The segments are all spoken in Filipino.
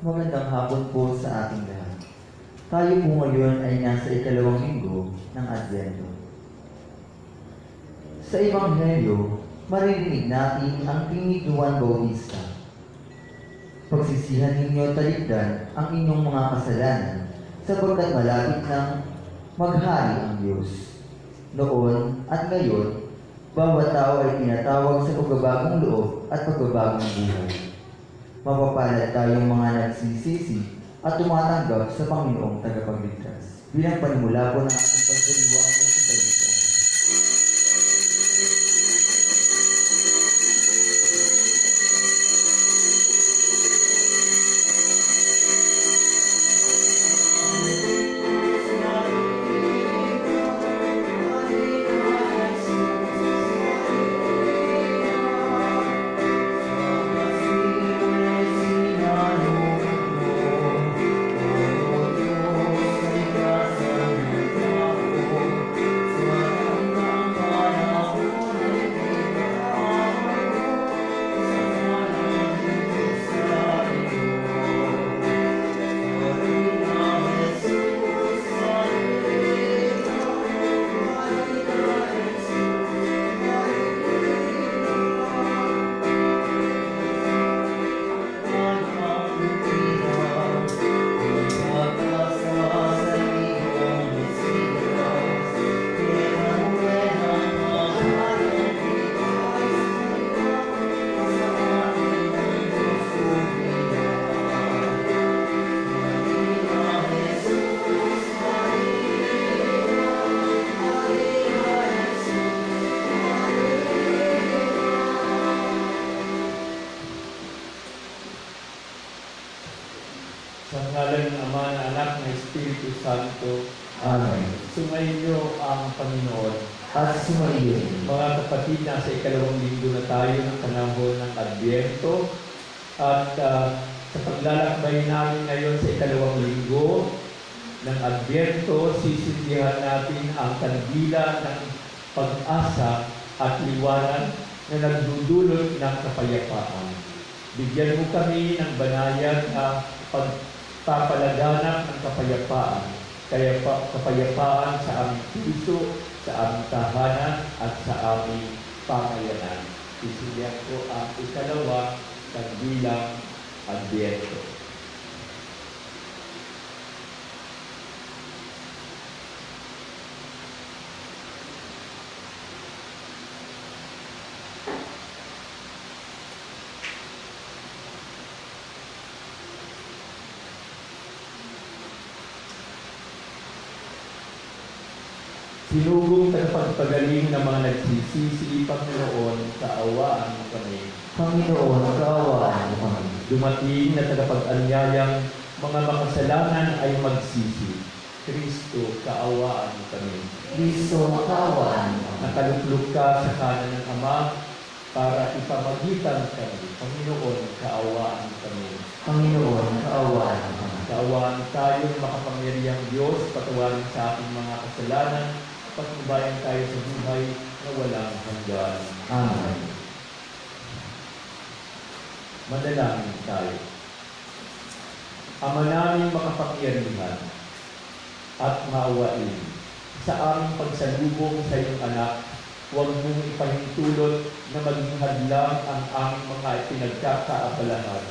Magandang hapon po sa ating lahat. Tayo po ngayon ay nasa ikalawang linggo ng Advento. Sa Ebanghelyo, maririnig natin ang tinig ni Juan Bautista. Pagsisihan ninyo talikdan ang inyong mga kasalanan sapagkat malapit nang maghari ang Diyos. Noon at ngayon, bawat tao ay tinatawag sa pagbabagong loob at pagbabagong buhay. Mapapalad tayong mga nagsisisi at tumatanggap sa Panginoong tagapagligtas. Bilang panimula po ng ating pagdiriwang sa salita. Sa ngalan ng Ama, ng Anak, ng Espiritu Santo. Amen. Sumainyo ang Panginoon. At sumaiyo. Mga kapatid, nasa ikalawang linggo na tayo ng panahon ng Adbyento. At sa paglalakbay namin ngayon sa ikalawang linggo ng Adbyento, sisindihan natin ang kandila ng pag-asa at liwanag na nagdudulot ng kapayapaan. Bigyan mo kami ng banayad na pagpapalaganap ng kapayapaan, kapayapaan sa aming puso, sa aming tahanan, at sa aming pamayanan. Isindihan ko ang ikalawa ng bilang Adbyento. Sinugong tagapagpagaling ng mga nagsisisi, Panginoon, kaawaan mo kami. Panginoon, kaawaan mo kami. Dumating na tagapag-anyayang mga makasalanan ay magsisi. Kristo, kaawaan mo kami. Kristo, kaawaan mo kami. Nakaluklok ka sa kanan ng Ama para ipamagitan kami. Panginoon, kaawaan mo kami. Panginoon, kaawaan mo kami. Kaawaan tayong makapangyarihang Diyos, patawarin sa ating mga kasalanan, pagnubayan tayo sa buhay na walang hanggan. Amen. Manalangin tayo. Ama namin makapangyarihan at maawain, sa aming pagsalubong sa iyong anak, huwag mong ipahintulot na maging hadlang ang aming mga pinagkakaabalahan.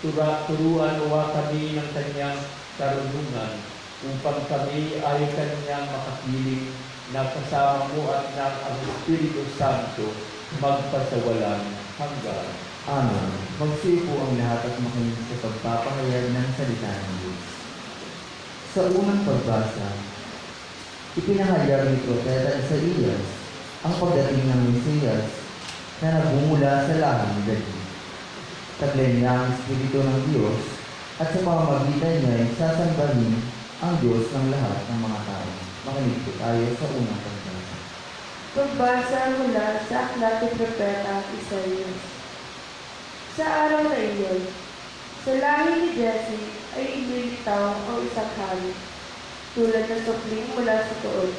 Turuan nawa kami ng kanyang karunungan upang kami ay kanyang makapiling na kasama mo at ng ang Espiritu Santo magpasawalang hanggan. Amen. Magsipo ang lahat at makinig sa pagpapahayag ng salita ng Diyos. Sa unang pagbasa, ipinahayag ni Propeta Isaías ang pagdating ng Mesiyas na nagbumula sa lahi ni David. Taglay niya ang Espiritu ng Diyos at sa pamamagitan niya ay sasambahin ang Diyos ng lahat ng mga tao. Makinig po tayo sa unang pagbasa. Pagbasa mula sa aklat ni Propeta Isaías. Sa araw na iyon, sa lahi ni Jesse ay ililitaw ang isang hari, tulad ng supling mula sa tuod.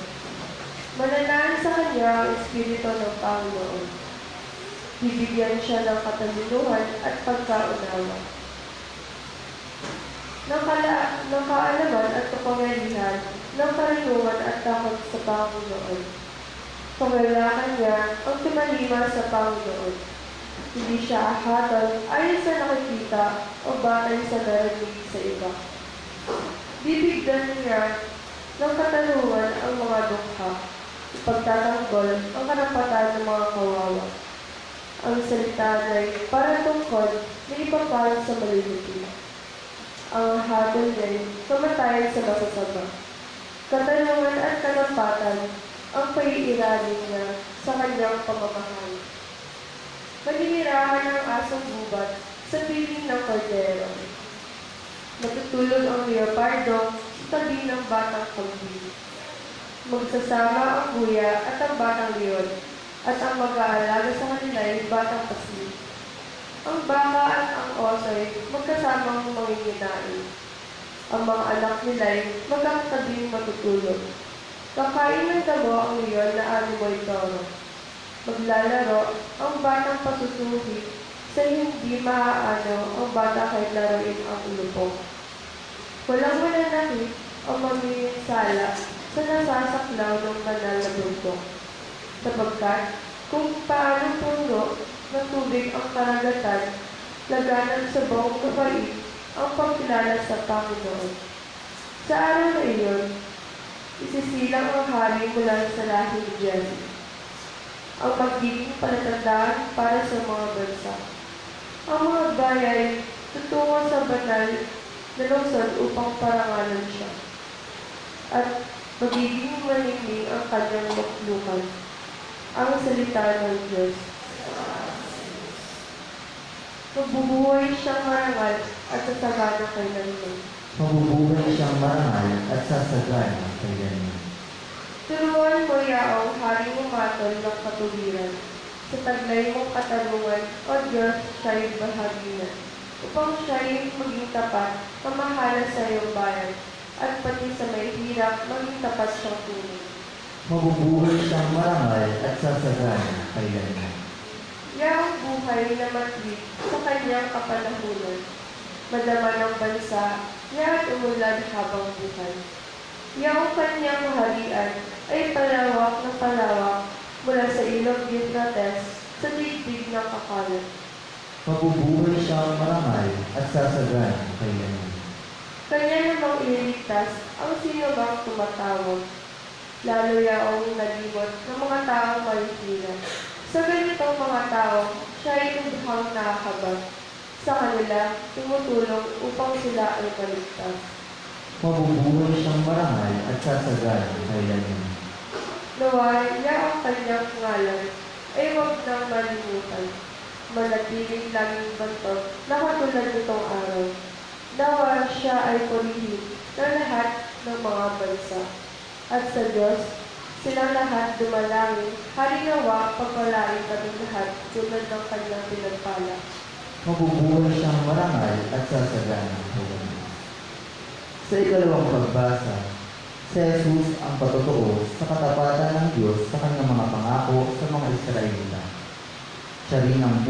Mananahan sa kanya ang Espiritu ng Panginoon. Bibigyan siya ng katalinuhan at pagkaunawa. ng kaalaman at kapangyarihan, ng karunungan at takot sa Panginoon. Kailangan niya ang tumalima sa Panginoon. Hindi siya ahatol ayon sa nakikita o batay sa narinig sa iba. Bibigyan niya ng katanungan ang mga dukha, ipagtatanggol ang karapatan ng mga kawawa. Ang salita ay para tungkol na ipapahal sa maliliit. Ang hatol ay kamatayan sa masasama. Katanungan at kanampatan ang paiiralin niya sa kanyang pamamahal. Maninirahan ng asong gubat sa piling ng kordero. Matutulog ang leopardo sa tabi ng batang kambing. Magsasama ang buya at ang batang leon, at ang mag-aalaga sa kanila ay batang pasli. Ang baka at ang oso ay magkasamang manginginain. Ang mga anak nila ay magkakatabing matutulog. Kakain ng damo ang leon na animoy toro. Maglalaro ang batang pasusuhi sa hindi maaano ang bata kahit laruin ang ulupong. Walang mananakit o maminsala sa nasasaklaw ng banal na bundok. Sapagkat kung paano puno ng tubig ang karagatan, laganan sa buong kapait ang pagkilala sa Panginoon. Sa araw na iyon, isisilang ang hari mula sa lahi ni Jesse, ang magiging palatandaan para sa mga bansa. Ang mga bayan ay tutungo sa banal na lungsod upang parangalan siya, at magiging maningning ang kanyang luklukan. Ang salita ng Diyos. Magbubuhay siyang marangal at sasagana kailanman. Mabubuhay siyang marangal at sasagana kailanman. Turuan mo yaong haring umatol ng katuwiran. Sa taglay mong katarungan, O Diyos, siya'y bahaginan. Upang siya'y maging tapat, mamahala sa iyong bayan, at pati sa may hirap, maging tapat siyang tunay. Mabubuhay siyang marangal at sasagana kailanman. Yaong buhay na matwid sa kanyang kapanahunan. Madama ng bansa, ya't umulad habang buhay. Yaong kanyang maharian ay palawak na palawak mula sa ilog Euphrates sa digdig ng kakalat. Mabubuhay siyang marangal at sasagana kailanman. Kanya namang ililigtas ang sino bang tumatawag, lalo yaong nalimot ng mga taong malihina. Sa ganitong mga tao, siya ay lubhang nakakabag. Sa kanila, tumutulong upang sila ay maligtas. Mabubuhay siyang marangal at sasagana kailanman. Nawa niya ang kanyang ngalan ay huwag nang malimutan. Manatiling laging bantog na katulad nitong araw. Nawa siya ay purihin ng lahat ng mga bansa. At sa Diyos, silang lahat dumalangin, halinawa pagpalain kami lahat tulad ng kanyang pinagpala. Mabubuhay siyang marangal at sasagana kailanman. Sa ikalawang pagbasa, si Jesus ang patotoo sa katapatan ng Diyos sa kanyang mga pangako sa mga Israelita. Siya rin ang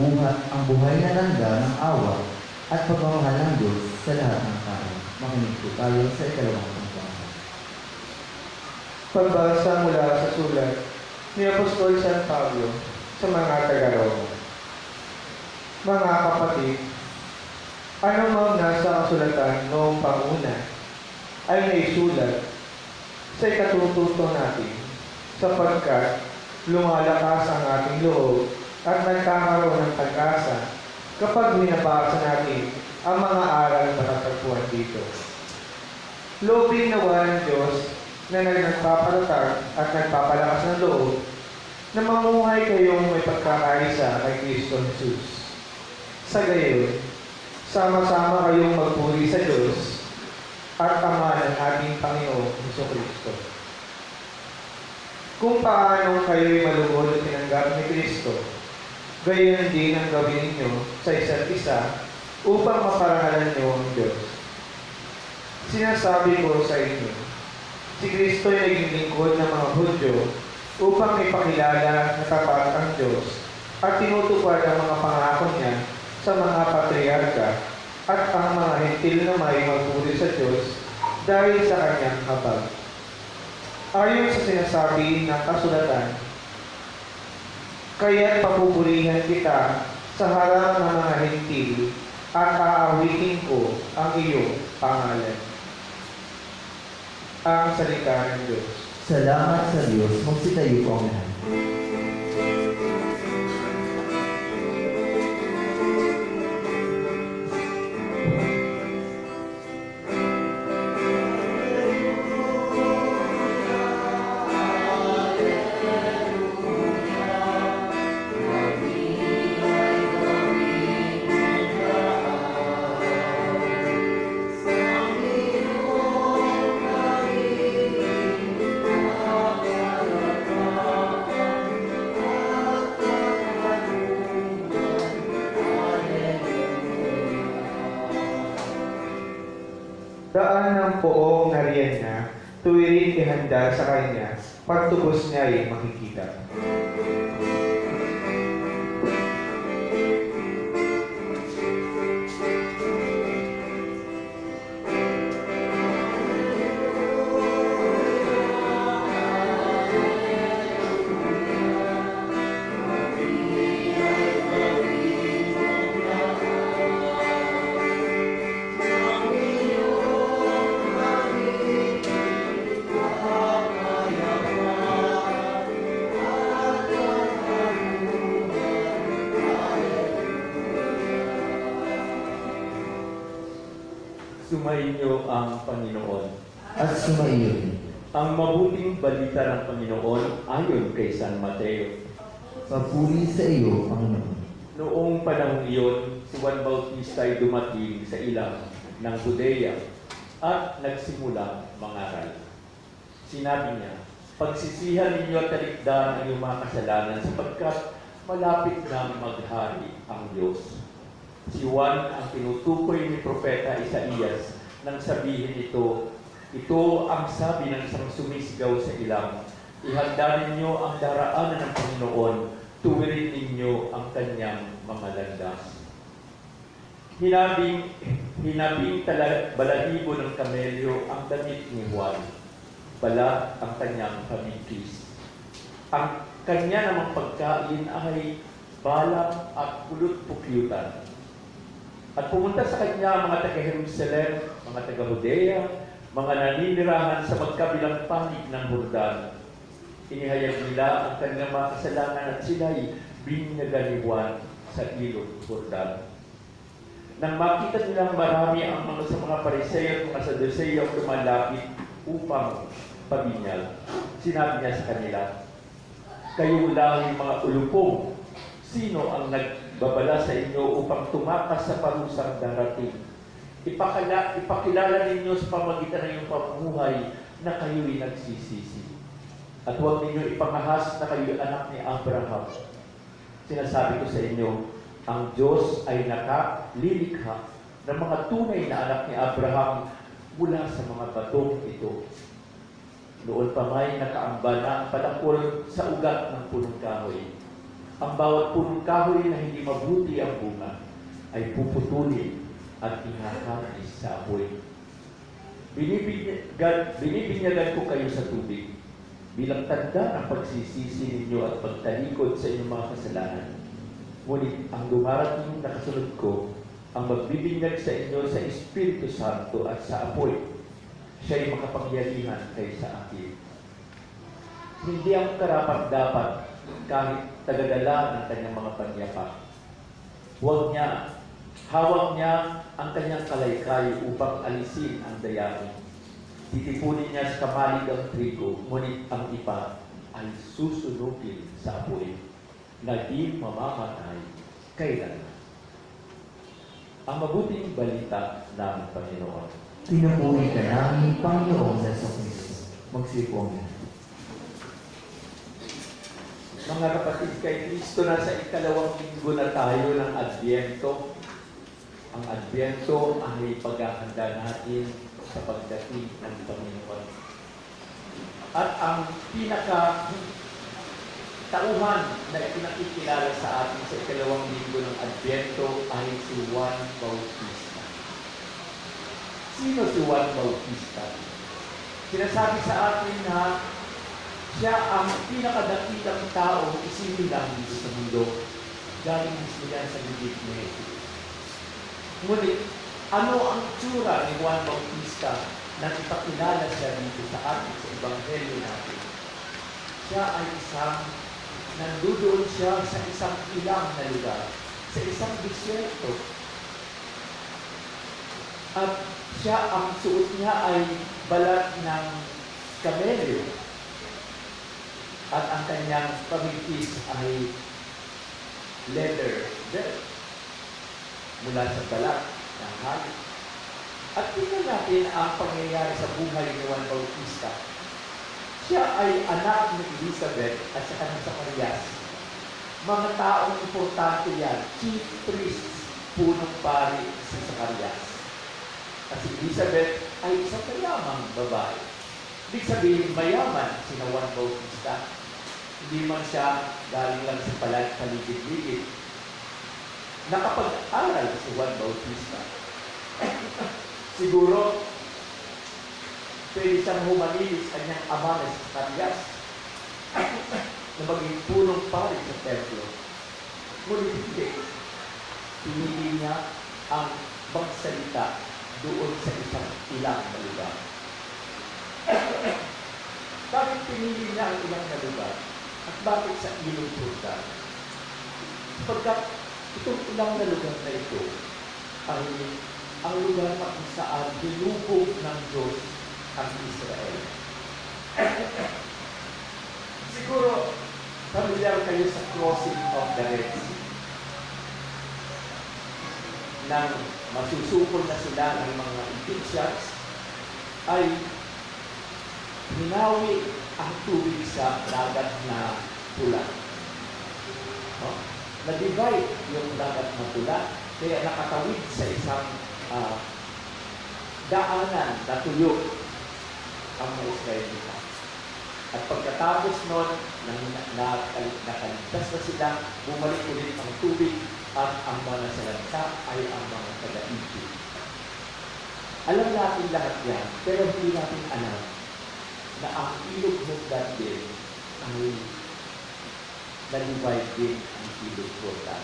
buhay na tanda ng awa at pagmamahal ng Diyos sa lahat ng tao. Makinig po tayo sa ikalawang pagbasa. Pagbasa mula sa sulat ni Apostol San Pablo sa mga taga-Roma. Mga kapatid, anumang nasa kasulatan noong panguna ay naisulat sa ikatututo natin, sapagkat lumalakas ang ating loob at nagkakaroon ng pag-asa kapag binabasa natin ang mga aral na natatagpuan dito. Loobin nawa ng Diyos na nagpapalatag at nagpapalakas ng loob na mamuhay kayong may pagkakaisa kay Kristo Jesus. Sa gayon, sama-sama kayong magpuri sa Diyos at Ama ng ating Panginoong Jesucristo. Kung paano kayo'y malugod at tinanggap ni Kristo, gayon din ang gawin ninyo sa isa't isa upang maparangalan niyo ang Diyos. Sinasabi ko sa inyo, si Kristo ay naging lingkod ng mga Hudyo upang ipakilala na tapat ang Diyos at tinutupad ang mga pangako niya sa mga patriarka at ang mga hentil na may magpuri sa Diyos dahil sa kanyang habag. Ayon sa sinasabi ng kasulatan, kaya't papupurihan kita sa harap ng mga hentil at aawitin ko ang iyong pangalan. Ang salita ng Diyos. Salamat sa Diyos, magsitayo po ang lahat. Daan ng poong nariyan na, tuwirin ihanda sa kanya, pagtubos niya ay makikita. Sumainyo ang Panginoon. At sumaiyo din. Ang mabuting balita ng Panginoon ayon kay San Mateo. Papuri sa iyo, Panginoon. Noong panahon iyon, si Juan Bautista ay dumating sa ilang ng Judea at nagsimula mangaral. Sinabi niya, pagsisihan ninyo at talikdan ang iyong mga kasalanan sapagkat malapit na maghari ang Diyos. Si Juan ang tinutukoy ni Propeta Isaías nang sabihin ito ang sabi ng isang sumisigaw sa ilang, ihanda ninyo ang daraanan ng Panginoon, tuwirin ninyo ang kanyang mga landas. Hinabing balahibo ng kamelyo ang damit ni Juan, balat ang kanyang pamikis. Ang kanya namang pagkain ay balang at kulot-pukyutan. At pumunta sa kanya mga taga-Jerusalem, mga taga-Judea, mga naninirahan sa magkabilang panig ng Jordan. Inihayag nila ang kanilang mga kasalanan at sila'y binyagan ni Juan sa ilog Jordan. Nang makita nilang marami ang mga sa mga Pariseo at mga Saduceo ang lumalapit upang pabinyag, sinabi niya sa kanila, kayo lang yung mga ulupong, sino ang nagbabala sa inyo upang tumakas sa parusang darating? Ipakilala ninyo sa pamagitan ng iyong pamumuhay na kayo'y nagsisisi. At huwag ninyo ipangahas na kayo'y anak ni Abraham. Sinasabi ko sa inyo, ang Diyos ay nakalilikha ng mga tunay na anak ni Abraham mula sa mga batong ito. Noon pa may nakaamba na ang palakol sa ugat ng punong kahoy. Ang bawat punong kahoy na hindi mabuti ang bunga ay puputulin at ihahagis sa apoy. Binibinyagan ko kayo sa tubig bilang tanda ng pagsisisi ninyo at pagtalikod sa inyong mga kasalanan. Ngunit ang dumarating na kasunod ko, ang magbibinyag sa inyo sa Espiritu Santo at sa apoy, siya'y makapangyarihan kaysa akin. Hindi ang karapat-dapat kahit tagadala ng kanyang mga panyapak. Hawak niya ang kanyang kalaykay upang alisin ang dayami. Titipunin niya sa kamalig ang trigo, ngunit ang iba ay susunugin sa apoy na di mamamatay kailanman. Ang mabuting balita ng Panginoon. Pinupuri ka namin, Panginoong Jesucristo. Magsipo ang lahat. Mga kapatid, kay Kristo na sa ikalawang linggo na tayo ng Adbyento. Ang Adbyento ay paghahanda natin sa pagdating ng Panginoon. At ang tauhan na ipinakikilala sa atin sa ikalawang linggo ng Adbyento ay si Juan Bautista. sino si Juan Bautista? Sinasabi sa atin na siya ang pinakadakilang tao isinilang dito sa mundo. Galing mismo yan sa bibig ni Jesus. Ngunit, ano ang tsura ni Juan Bautista nang ipakilala siya dito sa atin sa Ebanghelyo natin? Siya ay nandudoon siya sa isang ilang na lugar, sa isang disyerto. At siya, ang suot niya ay balat ng kamelyo. At ang kanyang pamigkis ay leather belt mula sa balat ng hayop. At tingnan natin ang pangyayari sa buhay ni Juan Bautista. Siya ay anak ni Elizabeth at sa kanyang Zacarias. Mga taong importante yan, chief priests, punong pari si Zacarias. At si Elizabeth ay isang mayamang babae. Ibig sabihin, mayaman si Juan Bautista. Hindi man siya galing lang sa paligid-ligid. Nakapag-aral si Juan Bautista. Siguro, pwede siyang humalilis kanyang ama na si Zacarias na maging punong pari sa templo. Ngunit hindi. Pinili niya ang magsalita doon sa isang ilang na lugar. Bakit pinili niya ang ilang na lugar? At bakit sa ilog Jordan? Sapagkat itong ilang na lugar na ito ay ang lugar na kung saan binubog ng Diyos ang Israel. Siguro, familiar kayo sa crossing of the Red Sea. Nang masusukol na sila ng mga Egyptians, ay hinawi ang tubig sa dagat na pula. No? Na-divide yung dagat na pula, kaya nakatawid sa isang daanan na tuyo ang mga Israelita. At pagkatapos nun, nakaligtas na sila, bumalik ulit ang tubig at ang mga nasalanta ay ang mga taga-Egypt. Alam natin lahat yan, pero hindi natin alam na ang ilog Jordan din ay na-divide din ang ilog Jordan.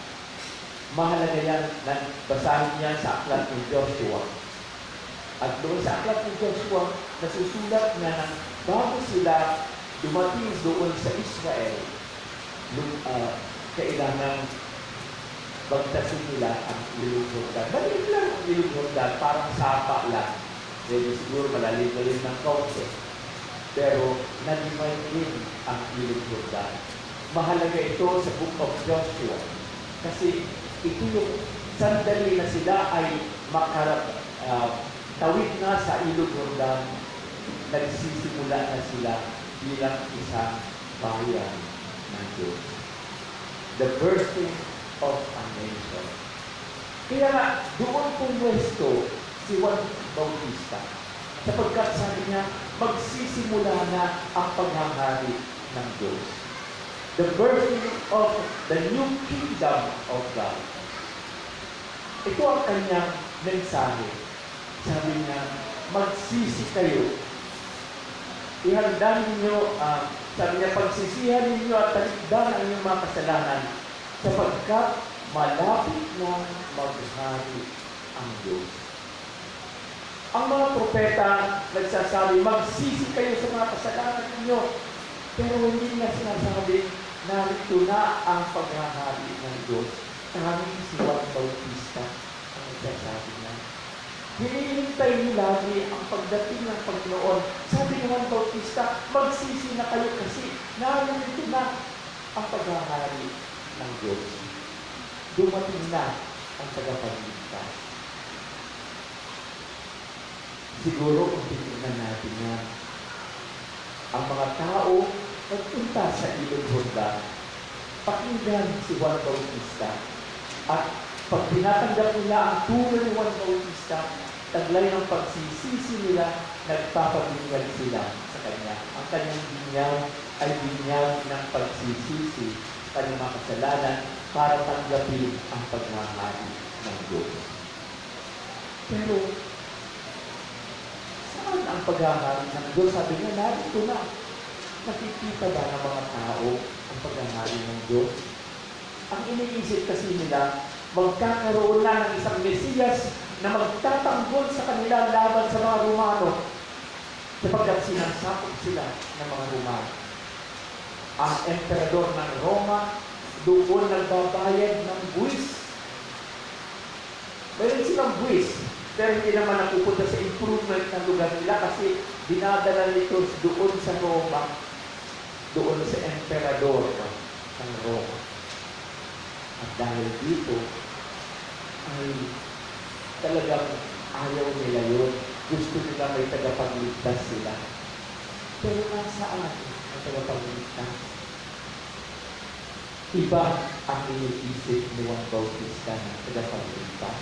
Mahalaga yan, basahin niya sa aklat ni Joshua. At doon sa aklat ni Joshua, nasusulat niya na bago sila dumating doon sa Israel, kailangan bagtasin nila ang ilog Jordan. Maliit lang ang ilog Jordan, parang sapa lang. Pwede siguro malalim-lalim ng kaunti. Pero na-divide din ang ilog Jordan. Mahalaga ito sa Book of Joshua. Kasi ito yung sandali na sila ay tawid na sa ilog Jordan, nagsisimula na sila bilang isang bayan ng Diyos. The birthing of a nation. Kaya nga, doon pumwesto si Juan Bautista. Sapagkat sabi niya, magsisimula na ang paghahari ng Diyos. The birthing of the new kingdom of God. Ito ang kanyang mensahe. Sabi niya, magsisi kayo. Ihanda ninyo, sabi niya, pagsisihan ninyo at talikdan ang inyong mga kasalanan sapagkat malapit na maghari ang Diyos. Ang mga propeta nagsasabi, magsisi kayo sa mga kasalanan ninyo. Pero hindi na sinasabi, narito na ang paghahari ng Diyos. Tanging si Juan Bautista ang nagsasabi niya. Hinihintay niyo lagi ang pagdating ng Panginoon. Sabi ni Juan Bautista, magsisi na kayo kasi narito na ang paghahari ng Diyos. Dumating na ang tagapagligtas. Siguro kung titignan natin yan, ang mga tao nagpunta sa ilog Jordan, pakinggan si Juan Bautista. At pag tinatanggap nila ang turo ni Juan Bautista, taglay ng pagsisisi nila, nagpapabinyag sila sa kanya. Ang kanyang binyag ay binyag ng pagsisisi sa kanyang mga kasalanan para tanggapin ang paghahari ng Diyos. Pero, ang paghahari ng Diyos. Sabi niya, narito na. Nakikita ba ng mga tao ang paghahari ng Diyos? Ang iniisip kasi nila, magkakaroon na ng isang Mesiyas na magtatanggol sa kanila laban sa mga Romano sapagkat sinasakop sila ng mga Romano. Ang emperador ng Roma doon nagbabayad ng buwis. Mayroon silang buwis, pero hindi naman napupunta sa improvement ng lugar nila kasi dinadala nito doon sa Roma, doon sa emperador ng Roma. At dahil dito, ay talagang ayaw nila yun. Gusto nila may tagapagligtas sila. Pero nasaan ang tagapagligtas? Iba ang iniisip ni Juan Bautista na tagapagligtas.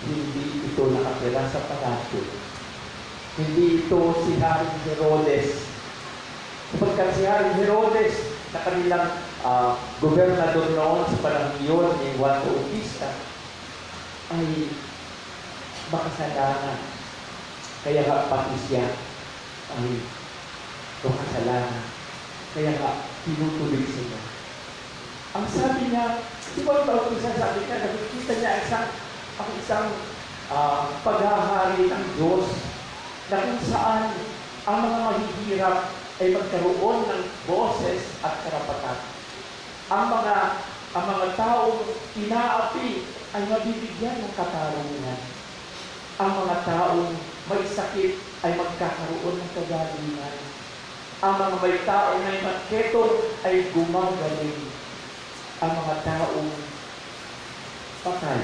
Hindi ito nakatira sa palasyo. Hindi ito si Haring Herodes. Sapagkat si Haring Herodes na kanilang gobernador noon sa panahon yun ni Juan Bautista ay makasalanan. Kaya nga pati siya ay makasalanan. Kaya nga tinutuloy siya. Ang sabi niya, di ba ito isang sabi niya, nakikita niya ang isang paghahari ng Diyos na kung saan ang mga mahihirap ay magkaroon ng boses at karapatan. Ang mga taong inaapi ay mabibigyan ng katarungan. Ang mga taong may sakit ay magkakaroon ng kagalingan. Ang mga may taong may magketo ay gumagaling. Ang mga taong patay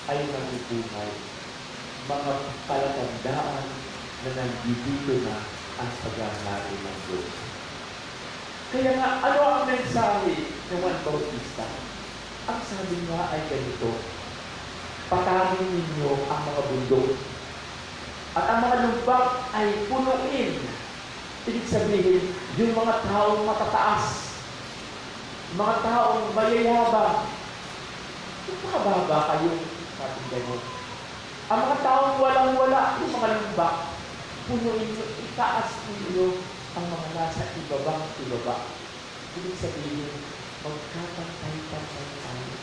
ay mabubuhay. Mga palatandaan na nandito na ang paghahari ng Diyos. Kaya nga, ano ang mensahe ng Juan Bautista? Ang sabi nga ay ganito, patayin ninyo ang mga bundok at ang mga lumbak ay punuin. Ibig sabihin, yung mga taong matataas, mga taong mayayabang, ipababa kayo, sabi gano'n. Ang mga taong walang-wala, yung mga lumbak, punuin nyo, itaas ninyo ang mga nasa ibaba. Ibig sabihin, magkapantay-pantay tayo.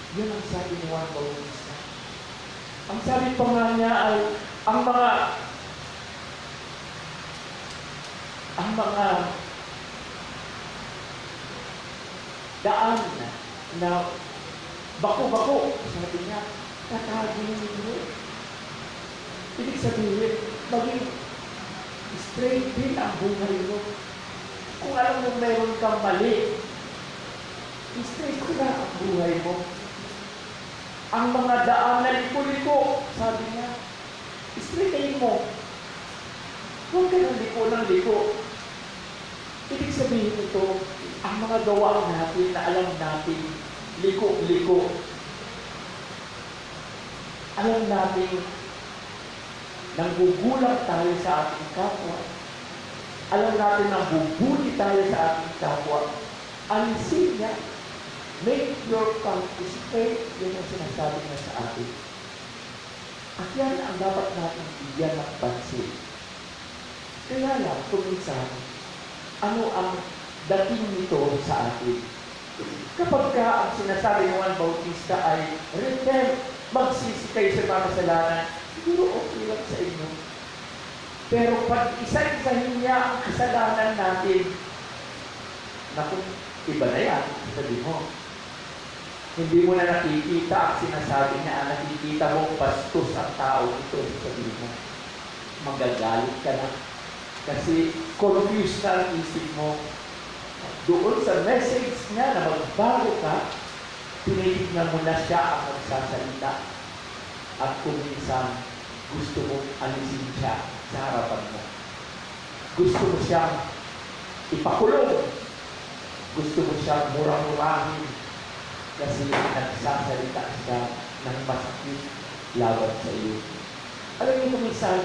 Yun ang sabi ni Juan Bautista. Ang sabi pa nga niya ay, ang mga daan na bako-bako, sabi niya, tatagin ninyo. Ibig sabihin, maging straight din ang buhay mo. Kung alam mo meron kang mali, straight ko na ang buhay mo. Ang mga daan na liko-liko, sabi niya, straightayin mo. Huwag ka ng liko. Ibig sabihin ito, ang mga gawa natin na alam natin, liko-liko. Alam natin, nanggugulang tayo sa ating kapwa. Alam natin na bubuli tayo sa ating kapwa. Alisin niya, make your path straight, yun ang sinasabi niya sa atin. At yan ang dapat natin bigyan ng pansin. Kaya lang, kuminsan, ano ang dating nito sa atin? Kapag ka ang sinasabi ng Juan Bautista ay, repent, magsisi kayo sa mga kasalanan, siguro okay lang sa inyo. Pero pag isa-isahin niya ang kasalanan natin, naku, iba na yan, sabi mo. Hindi mo na nakikita ang sinasabi niya, nakikita mo bastos ang tao ito, sabi mo. Magagalit ka na. Kasi confused na ang isip mo. Doon sa message niya na magbago ka, tinitignan mo na siya ang magsasalita. At kung minsan, gusto mo alisin siya sa harapan mo. Gusto mo siyang ipakulong. Gusto mo siyang murang-murahin kasi nagsasalita siya ng masakit laban sa iyo. Alam niyo kung minsan,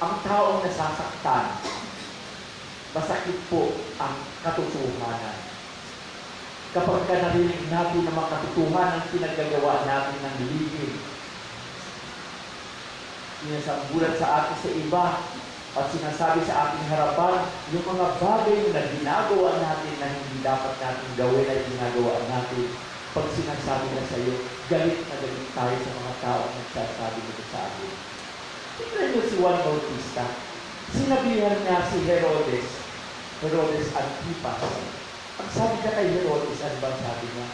ang taong nasasaktan, masakit po ang katotohanan. Kapag ka narinig natin ng mga katotohanan ang pinagagawa natin ng ligid, sinasambulan sa atin sa iba, at sinasabi sa ating harapan yung mga bagay na ginagawa natin na hindi dapat natin gawin ay ginagawa natin. Pag sinasabi na sa iyo, galit na galit tayo sa mga tao na nagsasabi nito sa atin. Tingnan niyo si Juan Bautista. Sinabihan niya si Herodes Antipas. Ang sabi niya kay Herodes, ano ba sabi niya?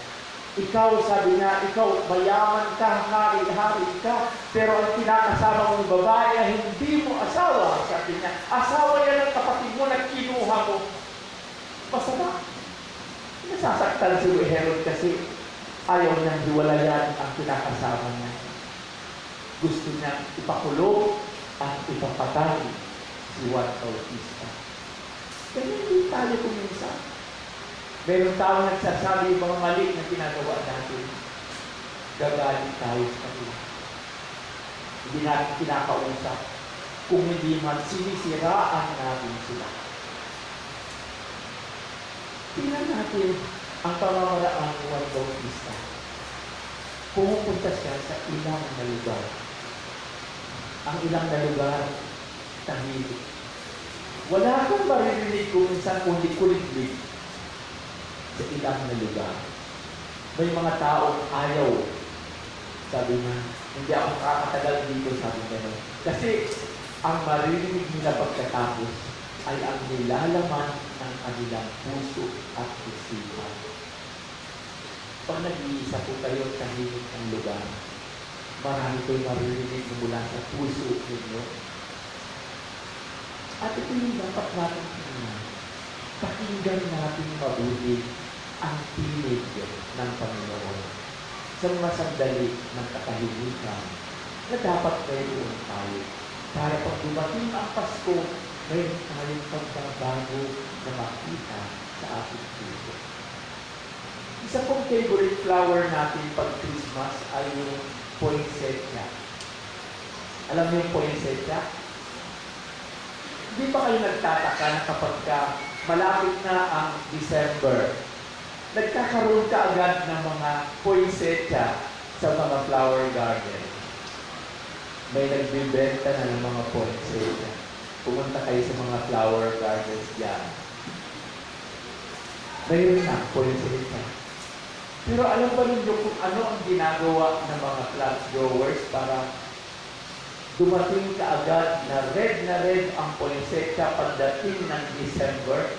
Ikaw, sabi niya, ikaw, mayaman ka, hari-hari ka, pero ang kinakasama mong babae ay hindi mo asawa. Sabi niya, asawa yan ang kapatid mo na kinuha mo. Masama. Nasasaktan si Herod kasi ayaw niyang hiwalayan ang kinakasama niya. Gusto niyang ipakulong at ipapatay si Juan Bautista. Kaya hindi tayo kuminsan. Meron tao nagsasabi yung mga mali na ginagawa natin. Gagalit tayo sa kanila. Hindi natin kinakausap. Kung hindi man, sinisiraan natin sila. Tingnan natin ang pamamaraan ng Juan Bautista. Pumupunta siya sa ilang na lugar. Ang ilang na lugar, tahimik. Wala kang maririnig kung minsan kundi kuliglig sa ilang na lugar. May mga taong ayaw. Sabi niya, hindi ako kakatagal dito, sabi niya. Kasi ang maririnig nila pagkatapos ay ang nilalaman ng kanilang puso at isipan. Pag nag-iisa po kayo tahimik ang lugar, marami ko'y maririnig mula sa puso ninyo. At ito yung dapat natin tingnan. Pakinggan natin mabuti ang tinig ng Panginoon sa mga sandali ng katahimikan na dapat mayroon tayo para pag dumating ang Pasko, mayroon tayong pagbabago na makita sa ating puso. Isa pong favorite flower natin pag Christmas ay yung poinsettia. Alam niyo yung poinsettia? Hindi ba kayo nagtataka na kapag malapit na ang December, nagkakaroon ka agad ng mga poinsettia sa mga flower garden? May nagbibenta na ng mga poinsettia. Pumunta kayo sa mga flower gardens dyan. Mayroon na poinsettia. Pero alam ba ninyo kung ano ang ginagawa ng mga plant growers para dumating kaagad na red ang poinsettia pagdating ng December?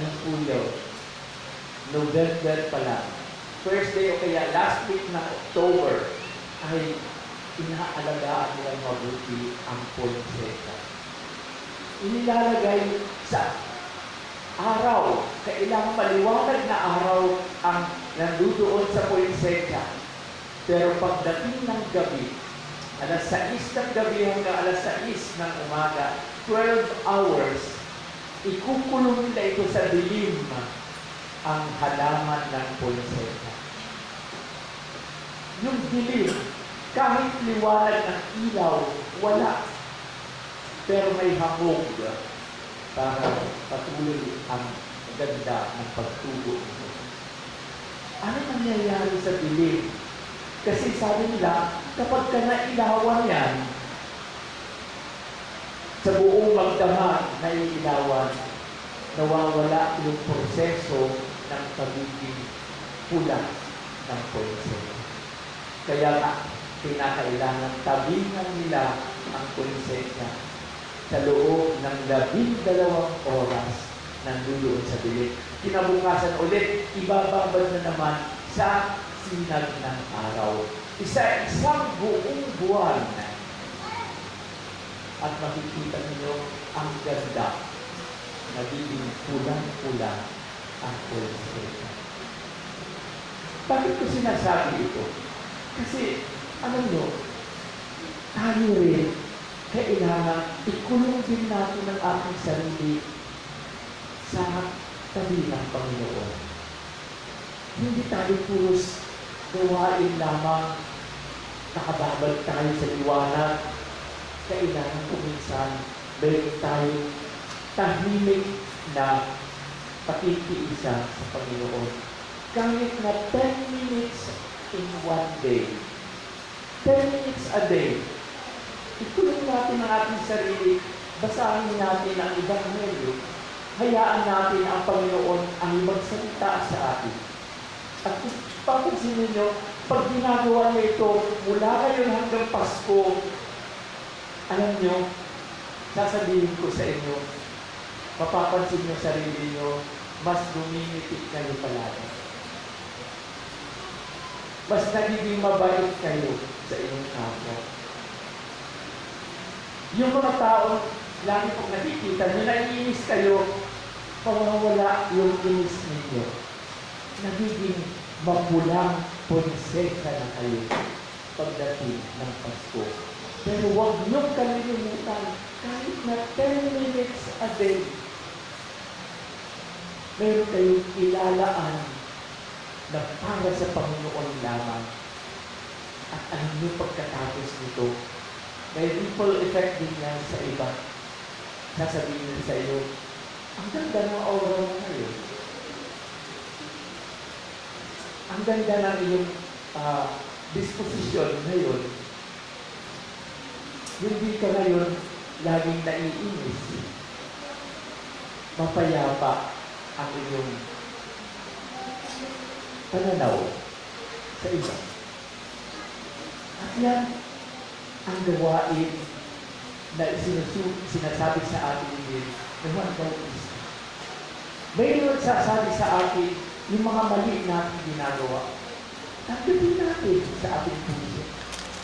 Anong po yun? November pa lang. First day o kaya last week ng October ay inaalagaan nilang mabuti ang poinsettia. Inilalagay sa araw. Kailangan maliwanag na araw ang nandudoon sa poinsettia. Pero pagdating ng gabi, alas 6 ng gabi hanggang alas 6 ng umaga, 12 hours, ikukulong nila ito sa dilim ang halaman ng poinsettia. Yung dilim, kahit liwanag ng ilaw, wala. Pero may hamog para patuloy ang ganda ng pagtubo. Ano nangyayari sa dilim? Kasi sabi nila, kapag ka nailawan yan, sa buong magdamag na iilawan, nawawala yung proseso ng pagiging pula ng poinsettia. Kaya nga, kinakailangan tabingan nila ang poinsettia sa loob ng 12 oras nandoon sa dilim. Kinabukasan ulit, ibababad na naman sa sinag ng araw. Isang buong buwan. At makikita ninyo ang ganda. Nagiging pulang-pula ang poinsettia. Bakit ko sinasabi ito? Kasi, alam nyo, tayo rin, kailangan ikulong din natin ang ating sarili sa tabi ng Panginoon. Hindi tayo puros gawain lamang nakababad tayo sa liwanag. Kailangan kuminsan meron tayo tahimik na pakikiisa sa Panginoon. Kahit na 10 minutes in one day, 10 minutes a day. Ikulong natin ang ating sarili, basahin natin ang Ebanghelyo, hayaan natin ang Panginoon ang magsalita sa atin. At kung papansin ninyo, pag ginagawa niyo ito, mula ngayon hanggang Pasko, alam niyo, sasabihin ko sa inyo, mapapansin niyo sarili niyo, mas dumimitik kayo palagi. Mas nagiging mabait kayo sa inyong kapwa. Yung mga tao, lagi pong nakikita nyo, naiinis kayo, mawawala yung inis ninyo. Nagiging mapulang ponseka na kayo pagdating ng Pasko. Pero huwag niyong kalilimutan, kahit na 10 minutes a day, meron kayong ilalaan na para sa Panginoon lamang. At alam niyo pagkatapos nito, may ripple effect din yan sa iba. Sasabihin sa iyo, ang ganda ng aura mo ngayon. Ang ganda ng iyong disposition ngayon. Hindi ka ngayon laging naiinis. Mapayapa ang iyong pananaw sa iba. At yan ang gawain na sinasabi sa atin din ng Juan Bautista. Mayroon sasabi sa atin yung mga mali natin ginagawa. Tanggapin natin sa ating puso.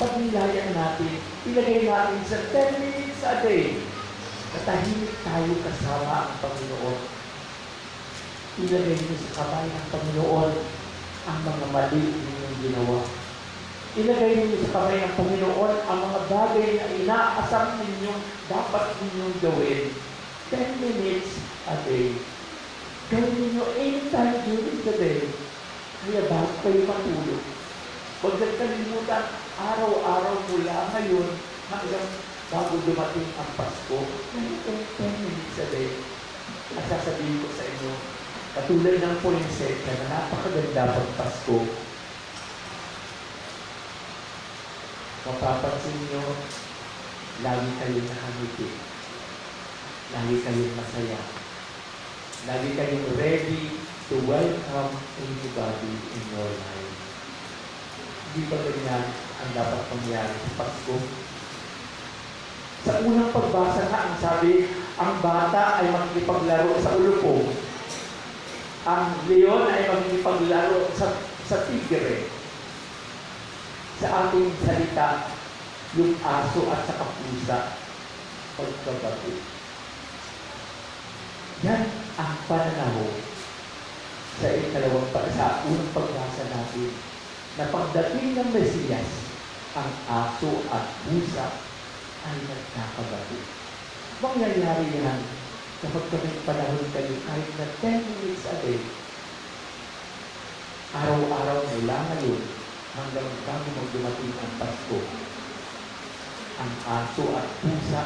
Pagnilayan natin, ilagay natin sa 10 minutes a day na tahimik tayo kasama ang Panginoon. Ilagay niyo sa kamay ng Panginoon ang mga mali ninyong ginawa. Ilagay niyo sa kamay ng Panginoon ang mga bagay na inaasam ninyong dapat ninyong gawin. 10 minutes a day. Gawin ninyo anytime during the day. Kaya bago kayo matulog, huwag kang kalimutan araw-araw mula ngayon hanggang bago dumating ang Pasko. Ganito 10 minutes a day. At sasabihin ko sa inyo, katulad ng poinsettia na napakaganda pag Pasko, mapapansin nyo, lagi kayong nakangiti. Lagi kayong masaya. Lagi kayong ready to welcome anybody in your life. Hindi ba ganyan ang dapat pangyari sa Pasko? Sa unang pagbasa na ang sabi, ang bata ay makikipaglaro sa ulupong. Ang leon ay makikipaglaro sa tigre. Sa ating salita, yung aso at saka pusa, pagkabati. Yan ang pananaw sa unang pagbasa natin na pagdating ng Mesiyas, ang aso at pusa ay nagkakabati. Mangyayari yan kapag kaming panahon kayo kahit na 10 minutes a day, araw-araw mula ngayon hanggang bago magdumating ang Pasko, ang aso at pusa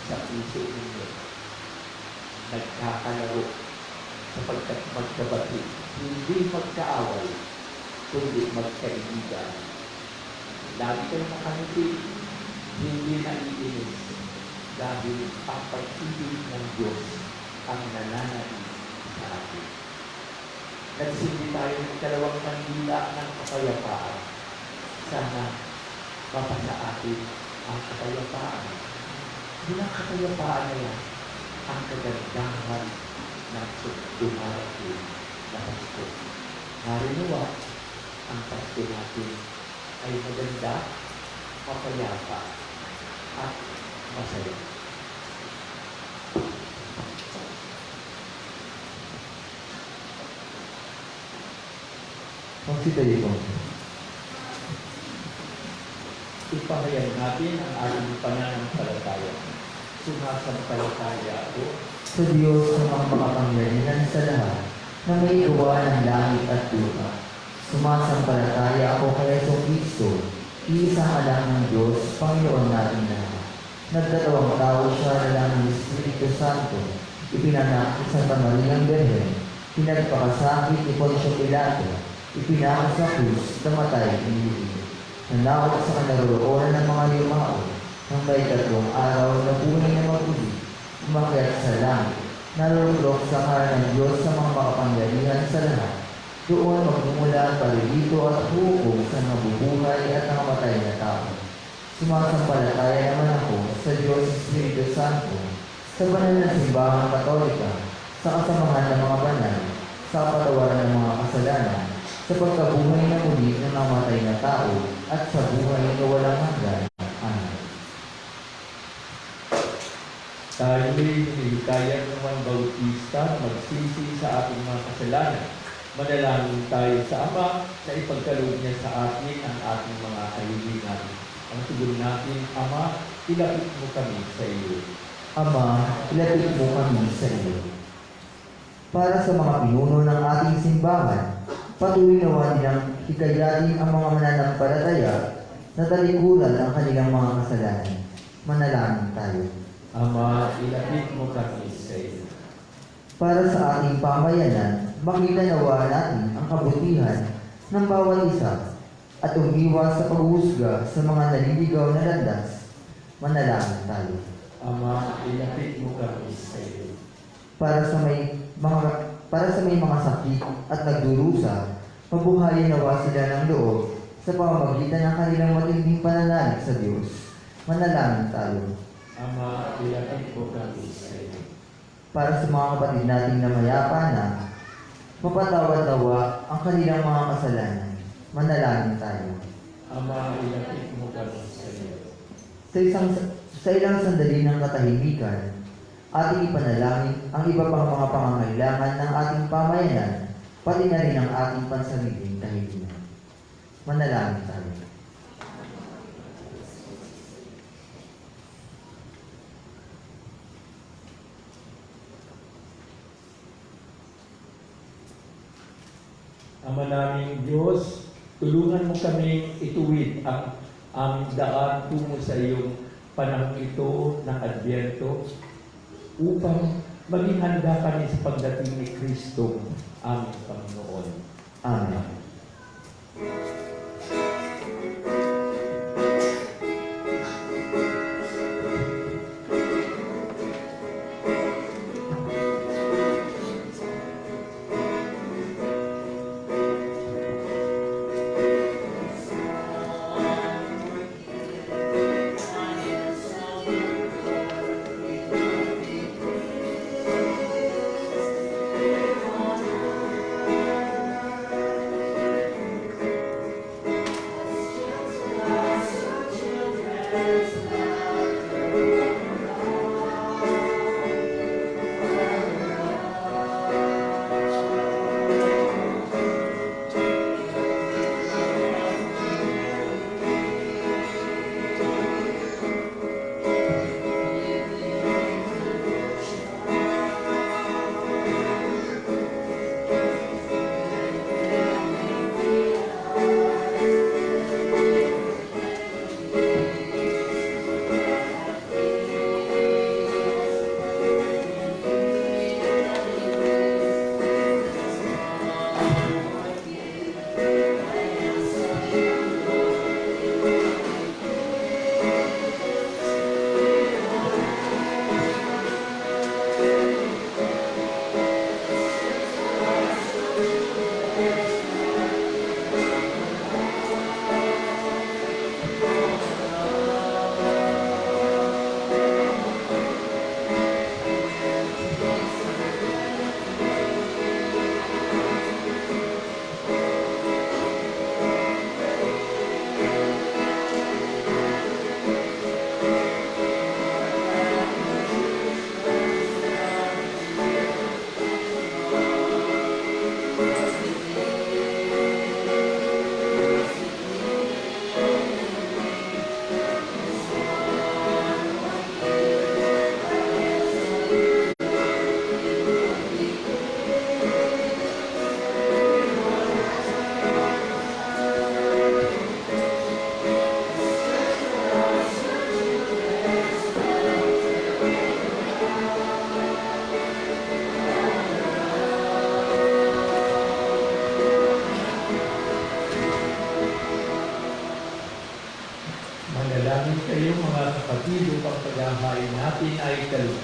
sa puso ninyo nagkakalaro sapagkat magkabati, hindi magkaaway, kundi magkaibigan. Lagi kayong nakangiti, hindi naiinis, dahil ang pag-ibig ng Diyos ang nananaig sa atin. Nagsindi tayo ng dalawang kandila ng kapayapaan. Sana mapasa atin ang kapayapaan. Bilang kapayapaan na yan, ang kagandahan ng dumarating na Pasko. Harinawa, ang Pasko natin ay maganda, mapayapa, at masaya. Magsitayo po. Ipahayag natin ang ating pananampalataya. Sumasampalataya ako Sa Diyos na makapangyarihan sa lahat, na may gawa ng langit at lupa. Sumasampalataya ako kay Kristo, iisang anak ng Diyos, Panginoon natin lahat. Nagdadawang tao siya na lang ng Espiritu Santo, ipinanak sa Pangaliang Birhen, pinagpakasakit ni Poncio Pilato, ipinako sa krus, namatay, iniligid. nanakot sa kanaroroonan ng mga yumao, ng may 3 araw na buhay na maguli, umakyat sa langit, narurok sa kanan ng Diyos sa mga makapangyarihan sa lahat. Doon magmumula ang palilito at hukom sa nabubuhay at nangamatay na tao. Sumasampalataya naman ako sa Diyos Espiritu Santo, sa banal na simbahang Katolika, sa kasamahan ng mga banal, sa patawaran ng mga kasalanan, sa pagkabuhay na muli ng namatay na tao, at sa buhay na walang hanggan. Amen. Tayo'y nilikaya ng Juan Bautista na magsisi sa ating mga kasalanan. Manalangin tayo sa Ama na ipagkaloob niya sa atin ang ating mga kahilingan. Ang tugon natin, Ama, ilapit mo kami sa iyo. Ama, ilapit mo kami sa iyo. Para sa mga pinuno ng ating simbahan, patuloy nawa nilang hikayatin ang mga mananampalataya na talikuran ang kanilang mga kasalanan. Manalangin tayo. Ama, ilapit mo kami sa iyo. Para sa ating pamayanan, makita nawa natin ang kabutihan ng bawat isa at umiwas sa paghuhusga sa mga naliligaw na landas. Manalangin tayo. Ama, ilapit mo kami sa iyo. Para sa may mga sakit at nagdurusa, mabuhayin nawa sila ng loob sa pamamagitan ng kanilang matinding pananalig sa Diyos. Manalangin tayo. Ama, ilapit mo kami sa iyo. Para sa mga kapatid nating namayapa na, mapatawad nawa ang kanilang mga kasalanan. Manalangin tayo. Ama, ilapit mo kami sa iyo. Sa ilang sandali ng katahimikan, ating ipanalangin ang iba pang mga pangangailangan ng ating pamayanan, pati na rin ang ating pansariling kahilingan. Manalangin tayo. Ama naming Diyos, tulungan mo kami ituwid ang aming daan tungo sa iyong panahon ito ng Adbyento upang maging handa kami sa pagdating ni Kristo, aming Panginoon. Amen.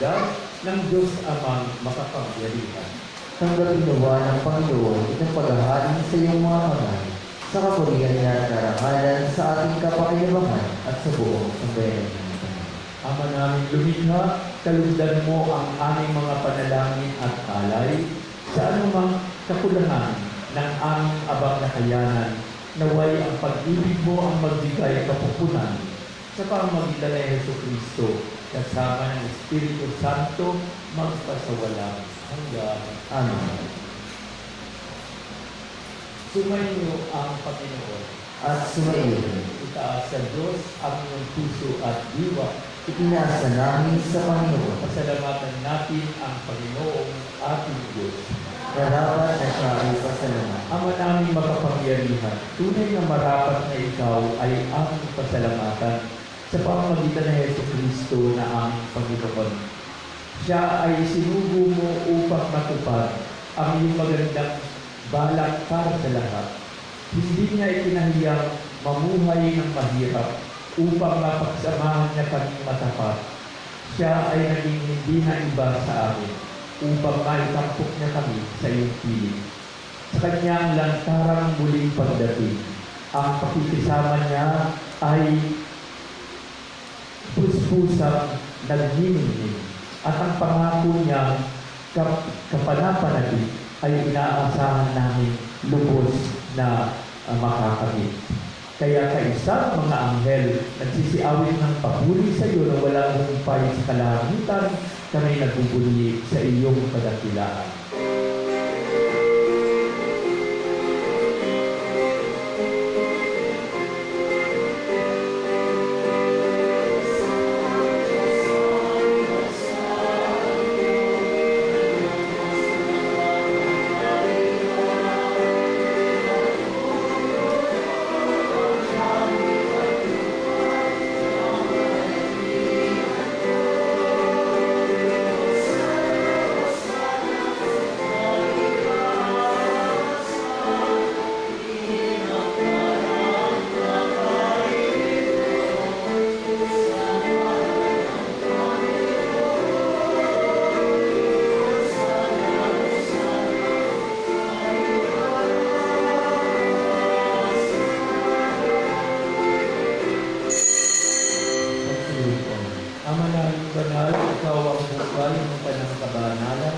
handog ng Diyos Amang makapangyarihan. Tanggapin nawa ng Panginoon itong paghahari sa iyong mga kamay, sa kapurihan niya at karangalan sa ating kapakinabangan at sa buong sambayanan natin. Ama namin lumikha, kalugdan mo ang aming mga panalangin at alay sa anumang kakulangan ng aming abang na kayanan, naway ang pag-ibig mo ang magbigay kapupunan sa pamamagitan ng Hesus Kristo, kasama ng Espiritu Santo, magpasawalang hanggang. Amen. Sumainyo ang Panginoon. At sumaihin, Itaas sa Diyos ang iyong puso at diwa. ipinasa namin sa Panginoon, Pasalamatan natin ang Panginoong ating Diyos. karapat na siya ay pasalamat. Ama namin makapangyarihan, tunay na marapat na ikaw ay aming pasalamatan sa pamamagitan ng Hesus Kristo na aming Panginoon. Siya ay sinugo mo upang matupad ang iyong magandang balak para sa lahat. Hindi niya ikinahiyang mamuhay ng mahirap upang mapagsamahan niya kaming matapat. Siya ay naging hindi na iba sa amin upang maitampok niya kami sa iyong piling. Sa kanyang lantarang muling pagdating, ang pakikisama niya ay puspusang nagniningning at ang pangako niya kapanapanabik ay inaasahan namin lubos na makakamit. Kaya kaisang mga anghel nagsisiawit ng papuri sa iyo na walang humpay sa kalangitan, kami nagbubunyi sa iyong kadakilaan. Ama namin banal, ikaw ang bukal ng kanyang kabanalan,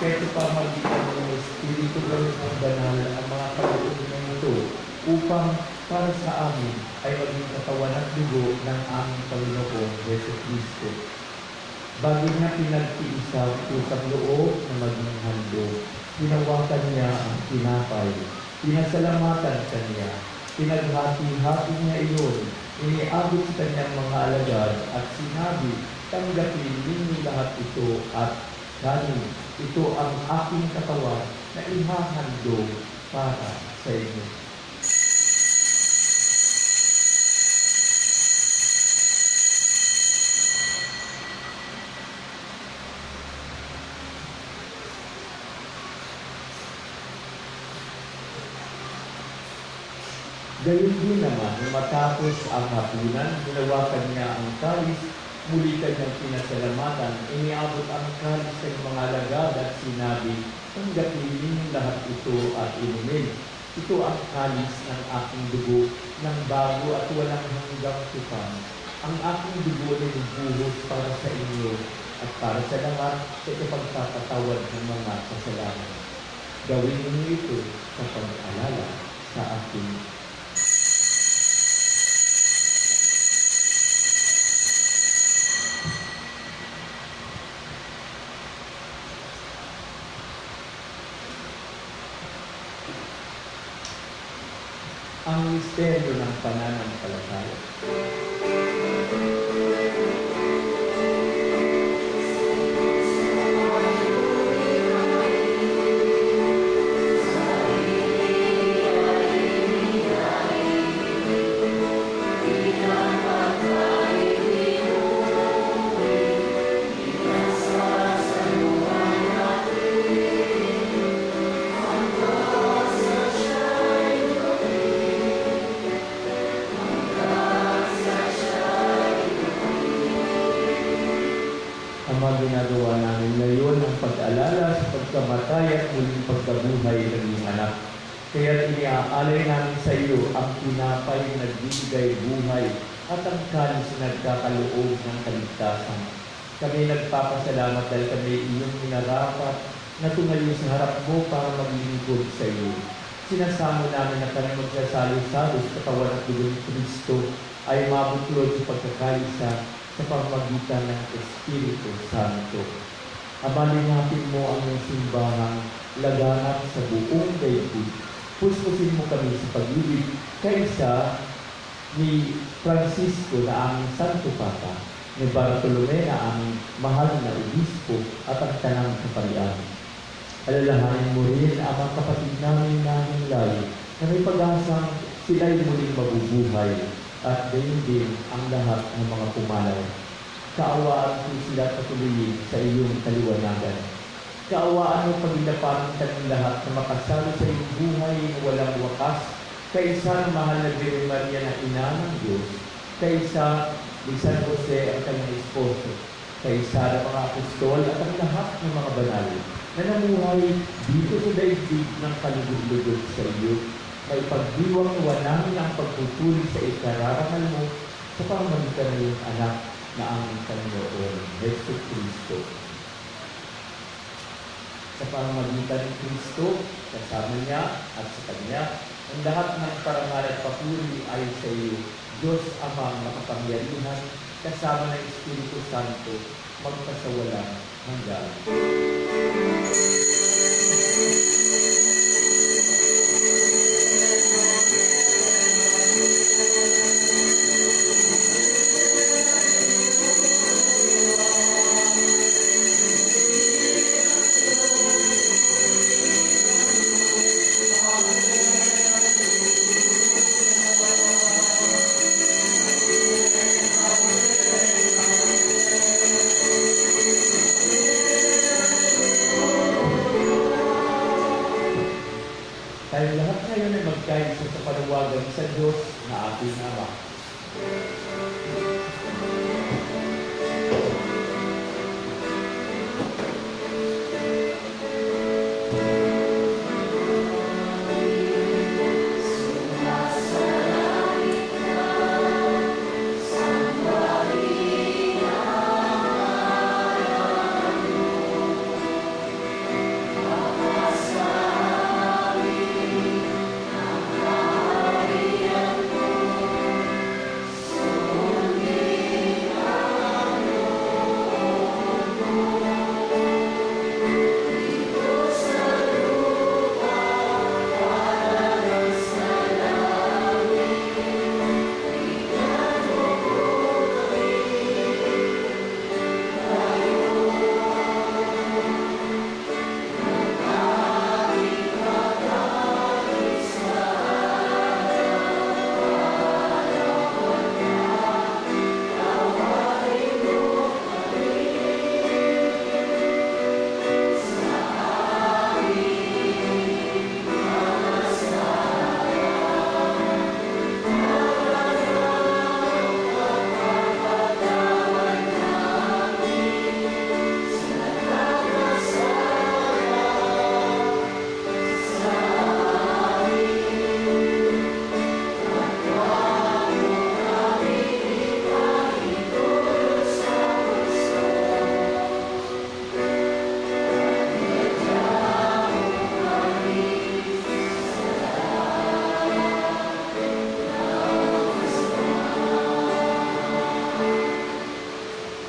kaya sa pamagitan ng Espiritu gawin mong banal ang mga kalooban ito, upang para sa amin ay maging katawan at dugo ng aming Panginoong Hesus Kristo. Bago niya pinagtiisa ang pusang loob na maging handog, hinawakan niya ang tinapay, pinasalamatan kanya, pinaghati-hati niya iyon, iniabot sa kanyang mga alagad at sinabi, tanggapin ninyo lahat ito at kanin. Ito ang aking katawan na ihahandog para sa inyo. Gayun din naman, nung matapos ang hapunan, hinawakan niya ang kalis, muli kanyang pinasalamatan, iniabot ang kalis sa mga alagad at sinabi, tanggapin ninyo lahat ito at inumin. Ito ang kalis ng aking dugo ng bago at walang hanggang tupan. Ang aking dugo ay bubuhos para sa inyo at para sa lahat sa ipagkakatawad ng mga kasalanan. Gawin ninyo ito sa pag-alala sa aking ang misteryo ng pananampalataya. doon ang pag-alala sa pagkamatay at muling pagkabuhay ng iyong anak. Kaya iniaalay namin sa iyo ang tinapay na nagbibigay buhay at ang kanis na nagkakaloob ng kaligtasan. Kami nagpapasalamat dahil kami iyong minarapat na tumayo sa harap mo para maglingkod sa iyo. Sinasamo namin na kami magsasalo-salo sa katawan at dugo ni Kristo ay mabuklod sa pagkakaisa sa pamamagitan ng Espiritu Santo. Abalin natin mo ang iyong simbahang laganap sa buong daigdig. Puspusin mo kami sa pag-ibig kaisa ni Francisco na aming Santo Papa, ni Bartolome na aming mahal na obispo at ang tanang kaparian. Alalahanin mo rin ang mga kapatid namin layo na may pag-asang sila'y muling mabubuhay at gayon din ang lahat ng mga pumanaw. Kaawaan mo sila patuloyin sa iyong kaliwanagan. Kaawaan mo pagilapan kaming lahat na makasalo sa iyong buhay na walang wakas, kaisa ng mahal na Birhen Maria na ina ng Diyos, kaisa ni San Jose ang kanyang esposo, kaisa ng mga apostol at ang lahat ng mga banal na namuhay dito sa daigdig ng kalugod-lugod sa iyo, may pagdiwang namin ang pagpupuri sa ikararangal mo sa pamamagitan ng iyong anak na aming Panginoon, Yesu Kristo. Sa pamamagitan ng Kristo, kasama niya at sa Kanya, ang lahat ng parangal at papuri ay sa iyo, Diyos Amang makapangyarihan, kasama ng Espiritu Santo, magpasawalang hanggan. Tayo lahat ngayon ay magkaisa sa panawagan sa Diyos na ating Ama.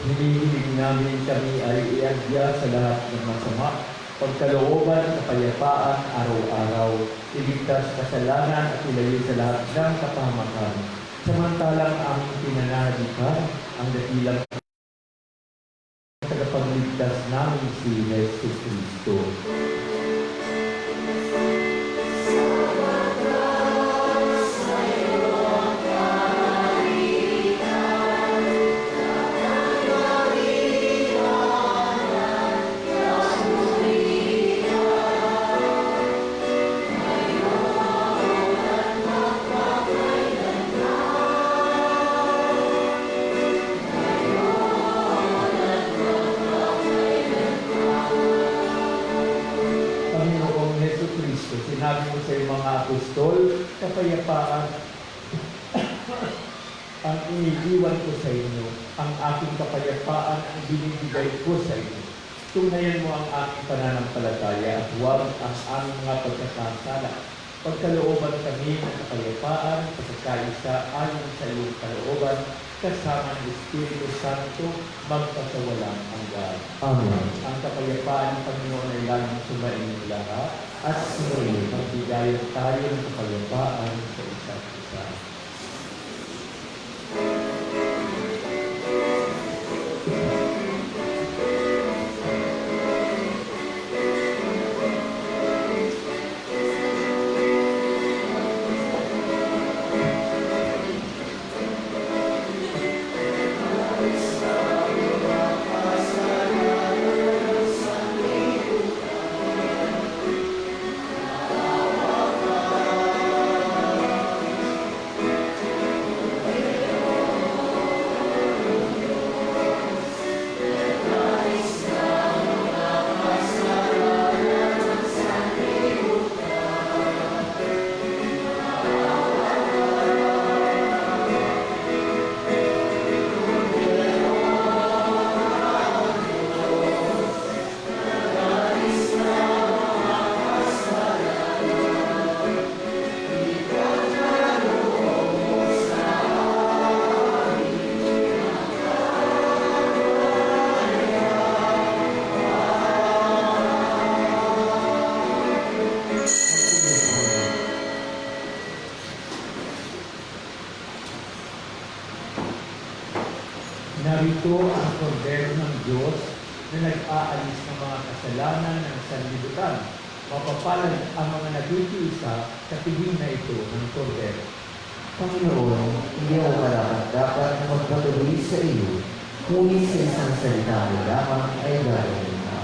Hinihiling namin kami ay iagya sa lahat ng masama, pagkalooban at kapayapaan araw-araw, iligtas kasalanan at ilayo sa lahat ng kapahamakan. Samantalang aming pinanahalikan ang dakilang tagapagligtas namin si Yesu Kristo. kapayapaan ang iniiwan ko sa inyo, ang aking kapayapaan ang binibigay ko sa inyo. Tunghayan mo ang aking pananampalataya at huwag ang aming mga pagkakasala. Pagkalooban kami ng kapayapaan, pagkakaisa ayon sa iyong kalooban, kasama ng Espiritu Santo, magpasawalang hanggan. Amen. Ang kapayapaan ng Panginoon ay laging sumainyo lahat at sumainyo magbigayan tayo ng kapayapaan sa isa't isa. Narito ang kordero ng Diyos na nag-aalis ng mga kasalanan ng sanlibutan. Mapapalad ang mga nagtitiisa sa piling na ito ng kordero. Panginoon, hindi ako karapat-dapat na magpatuloy sa iyo, ngunit sa isang salita mo lamang ay gagawin na.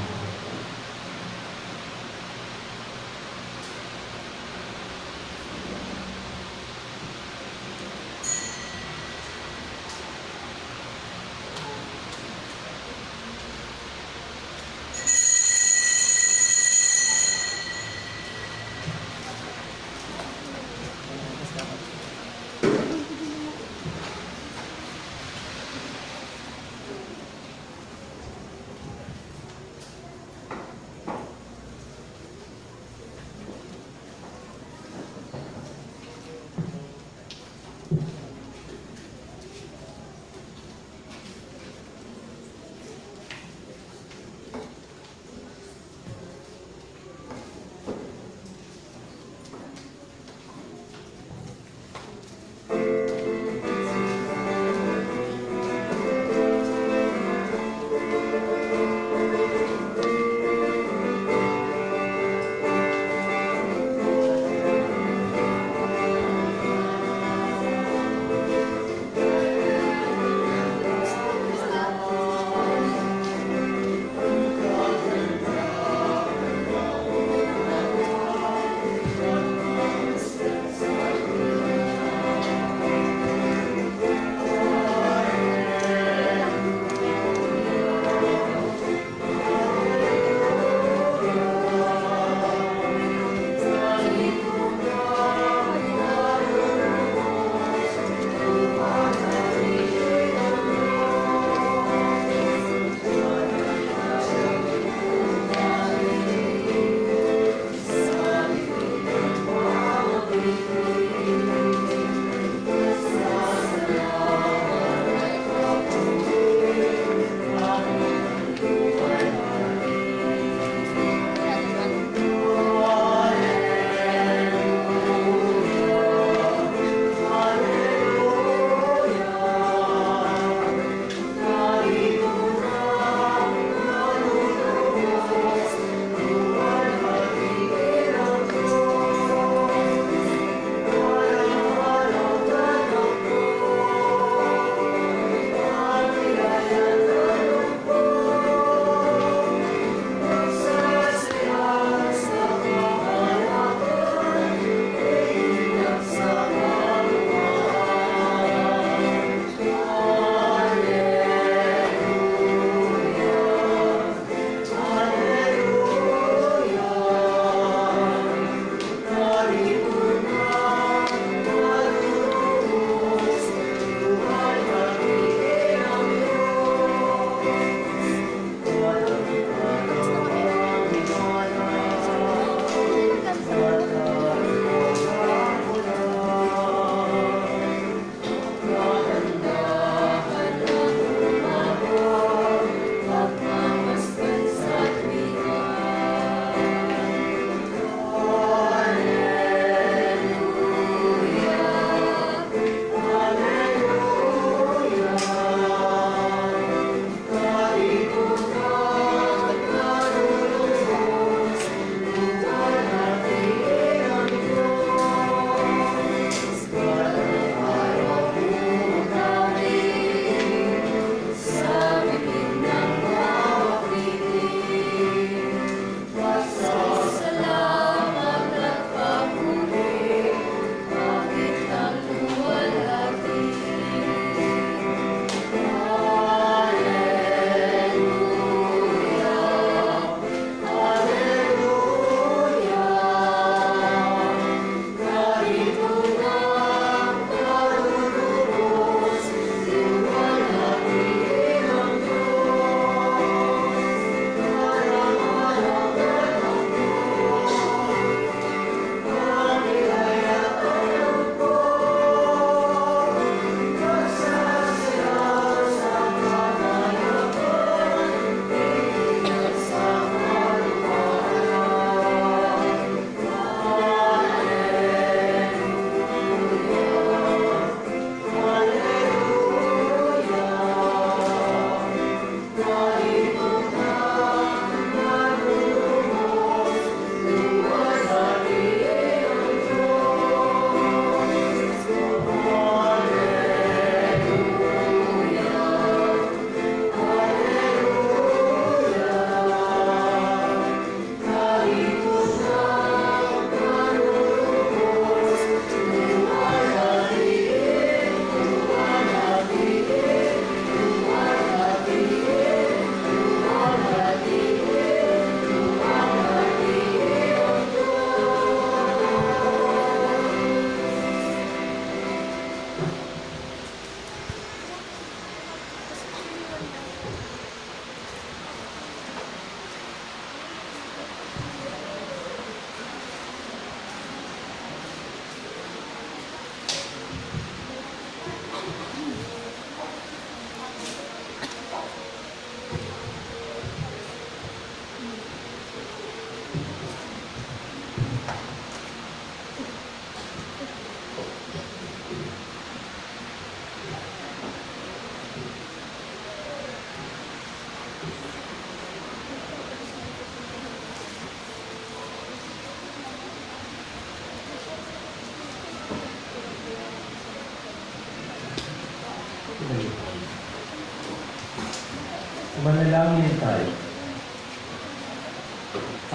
Manalangin tayo.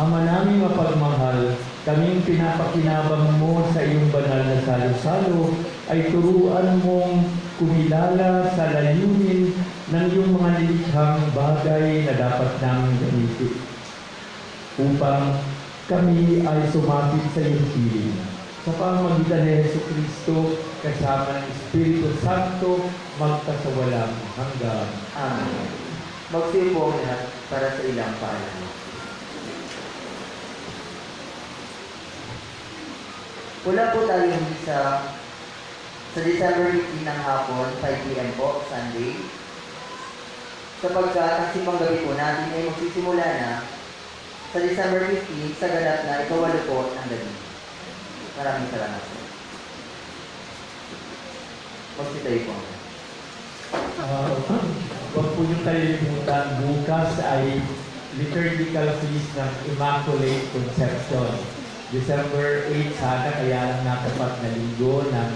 Ama namin mapagmahal, kaming pinapakinabang mo sa iyong banal na salo-salo ay turuan mong kumilala sa layunin ng iyong mga nilikhang bagay na dapat namin gamitin upang kami ay sumapit sa iyong piling. Sa pamamagitan ni Jesucristo, kasama ng Espiritu Santo, magkasawalang hanggan. Amen. Magsipo ang lahat para sa ilang paalam. Wala po tayo sa December 15 ng hapon, 5 p.m. po, Sunday. Sapagkat ang simbang gabi po natin ay magsisimula na sa December 15 sa ganap na ikawalo po ng gabi. Maraming salamat po. Magsitayo po. Huwag po yung kalilimutan, bukas ay liturgical feast ng Immaculate Conception. December 8 sana, kaya lang natapat na linggo ng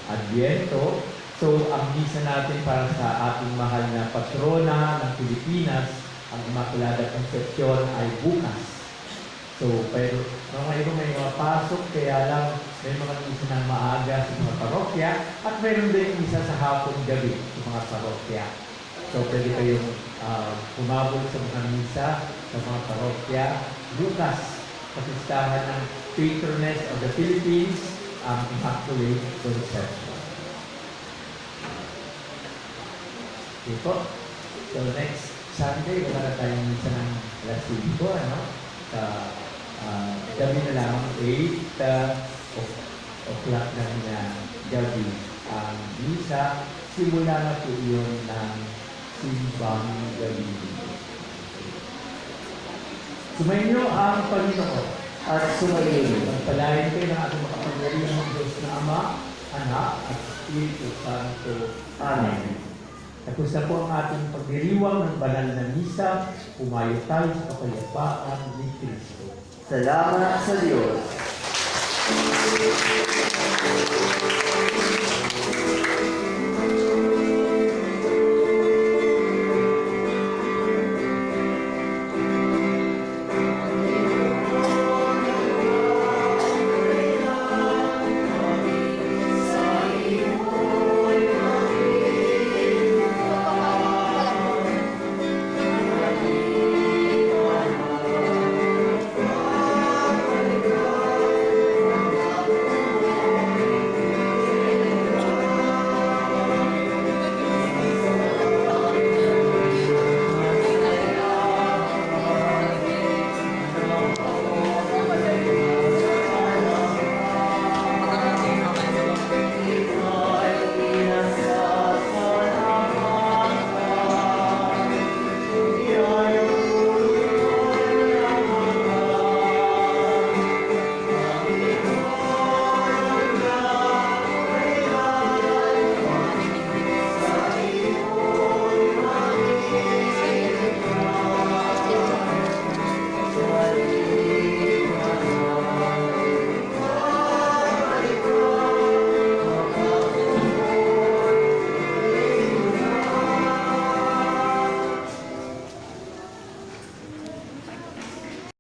Adviento. So, ang misa natin para sa ating mahal na patrona ng Pilipinas, ang Immaculada Concepcion, ay bukas. So, pero may mga pasok, kaya lang may mga misa ng maaga sa mga parokya at mayroon din misa sa hapong gabi sa mga parokya. So, pwede kayong humabol sa mga misa sa mga parokya bukas, kapistahan ng Patroness of the Philippines, ang Immaculate Conception. Okay po. So, next Sunday, wala na tayong misa ng alas 5, ano? Sa gabi na lamang 8 o'clock ng gabi ang misa. Simula na po yun ng simbang gabi. Sumainyo ang Panginoon At sumayin. Pagpalain kayo ng ating makapangyarihang Diyos na Ama, Anak, at Espiritu Santo. Amen. Tapos na po ang ating pagdiriwang ng banal na misa, pumayo tayo sa kapayapaan ni Kristo. Salamat sa Diyos.